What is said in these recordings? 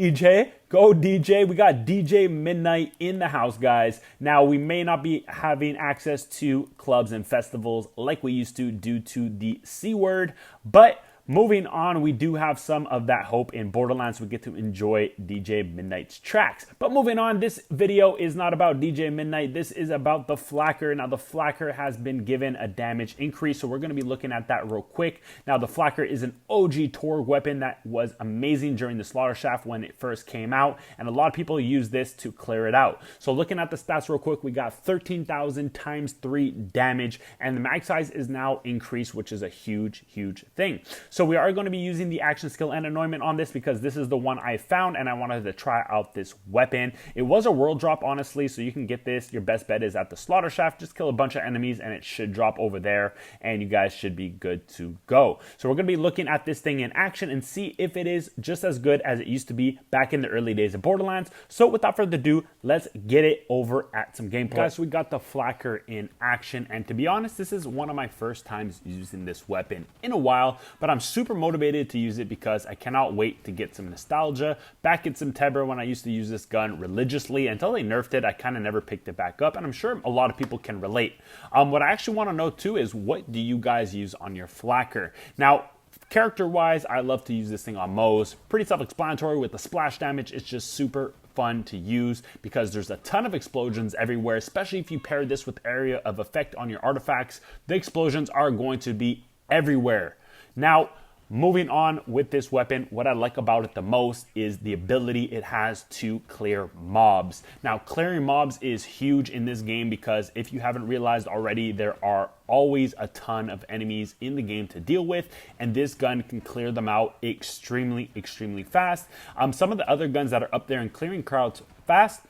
DJ, go DJ. We got DJ Midnight in the house, guys. Now, we may not be having access to clubs and festivals like we used to due to the C word, but moving on, we do have some of that hope in Borderlands. We get to enjoy DJ Midnight's tracks. But moving on, this video is not about DJ Midnight. This is about the Flakker. Now, the Flakker has been given a damage increase, so we're going to be looking at that real quick. Now, the Flakker is an OG Torgue weapon that was amazing during the Slaughter Shaft when it first came out, and a lot of people use this to clear it out. So looking at the stats real quick, we got 13,000 times 3 damage, and the mag size is now increased, which is a huge, huge thing. So we are going to be using the action skill and anointment on this because this is the one I found and I wanted to try out this weapon. It was a world drop, honestly, so you can get this. Your best bet is at the Slaughter Shaft. Just kill a bunch of enemies and it should drop over there and you guys should be good to go. So we're going to be looking at this thing in action and see if it is just as good as it used to be back in the early days of Borderlands. So without further ado, let's get it over at some gameplay. Guys, we got the Flakker in action, and to be honest, this is one of my first times using this weapon in a while, but I'm super motivated to use it because I cannot wait to get some nostalgia. Back in September when I used to use this gun religiously until they nerfed it, I kind of never picked it back up, and I'm sure a lot of people can relate. What I actually want to know too is, what do you guys use on your Flakker? Now, character-wise, I love to use this thing on Moe's. Pretty self-explanatory with the splash damage. It's just super fun to use because there's a ton of explosions everywhere, especially if you pair this with area of effect on your artifacts. The explosions are going to be everywhere. Now, moving on with this weapon, what I like about it the most is the ability it has to clear mobs. Now, clearing mobs is huge in this game because if you haven't realized already, there are always a ton of enemies in the game to deal with, and this gun can clear them out extremely, extremely fast. Some of the other guns that are up there in clearing crowds fast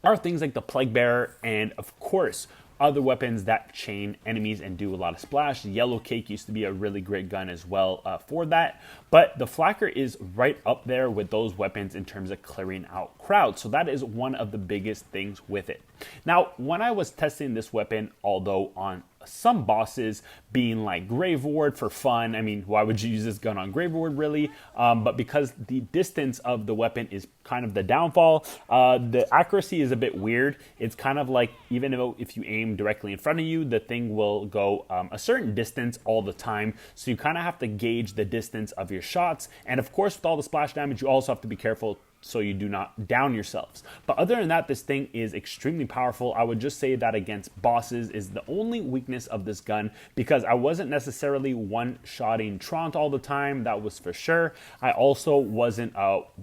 are things like the Plague Bearer and, of course, other weapons that chain enemies and do a lot of splash. The Yellow Cake used to be a really great gun as well for that. But the Flakker is right up there with those weapons in terms of clearing out crowds. So that is one of the biggest things with it. Now, when I was testing this weapon, although on some bosses being like Grave Ward for fun, I mean, why would you use this gun on Grave Ward really? But because the distance of the weapon is kind of the downfall, the accuracy is a bit weird. It's kind of like, even if you aim directly in front of you, the thing will go a certain distance all the time. So you kind of have to gauge the distance of your shots. And of course, with all the splash damage, you also have to be careful so you do not down yourselves. But other than that, this thing is extremely powerful. I would just say that against bosses is the only weakness of this gun, because I wasn't necessarily one-shotting Trant all the time, that was for sure. I also wasn't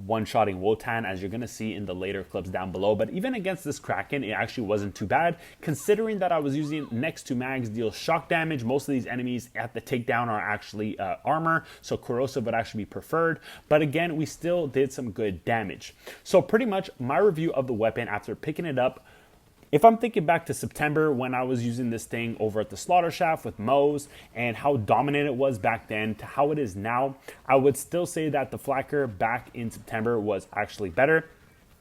one-shotting Wotan, as you're going to see in the later clips down below. But even against this Kraken, it actually wasn't too bad, considering that I was using next to mags deal shock damage. Most of these enemies at the takedown are actually armor, so corrosive would actually be preferred. But again, we still did some good damage. So pretty much my review of the weapon after picking it up, if I'm thinking back to September when I was using this thing over at the Slaughter Shaft with Moe's and how dominant it was back then to how it is now, I would still say that the Flakker back in September was actually better.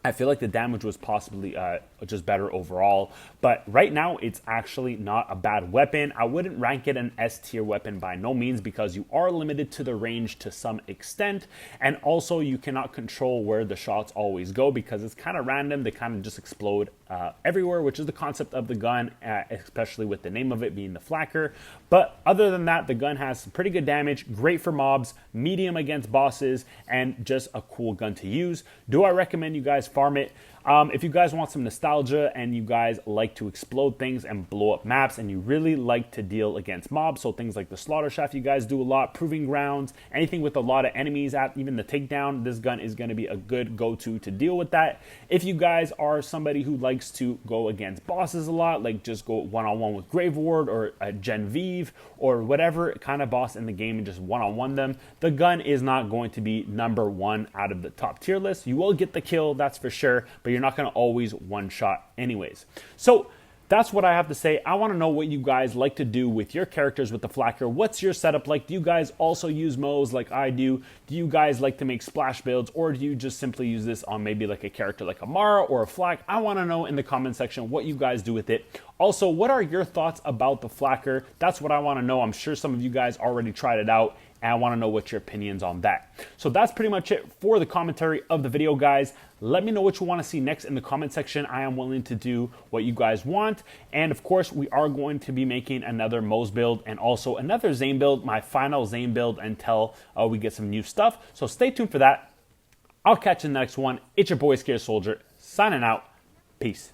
I feel like the damage was possibly just better overall, but right now it's actually not a bad weapon. I wouldn't rank it an S tier weapon by no means, because you are limited to the range to some extent, and also you cannot control where the shots always go because it's kind of random. They kind of just explode everywhere, which is the concept of the gun, especially with the name of it being the Flakker. But other than that, the gun has some pretty good damage, great for mobs, medium against bosses, and just a cool gun to use. Do I recommend you guys farm it? If you guys want some nostalgia and you guys like to explode things and blow up maps and you really like to deal against mobs, so things like the Slaughter Shaft you guys do a lot, Proving Grounds, anything with a lot of enemies at even the takedown, this gun is going to be a good go-to to deal with that. If you guys are somebody who likes to go against bosses a lot, like just go one-on-one with Grave Ward or a Genevieve or whatever kind of boss in the game and just one-on-one them, the gun is not going to be number one out of the top tier list. You will get the kill, that's for sure, but you're not going to always one-shot anyways. So that's what I have to say. I want to know what you guys like to do with your characters with the Flakker. What's your setup like? Do you guys also use Moe's like I do? Do you guys like to make splash builds, or do you just simply use this on maybe like a character like a Mara or a Flak? I want to know in the comment section what you guys do with it. Also, what are your thoughts about the Flakker? That's what I want to know. I'm sure some of you guys already tried it out, and I want to know what your opinions on that. So that's pretty much it for the commentary of the video, guys. Let me know what you want to see next in the comment section. I am willing to do what you guys want. And of course, we are going to be making another Mo's build and also another Zane build, my final Zane build until we get some new stuff. So stay tuned for that. I'll catch you in the next one. It's your boy Scared Soldier signing out. Peace.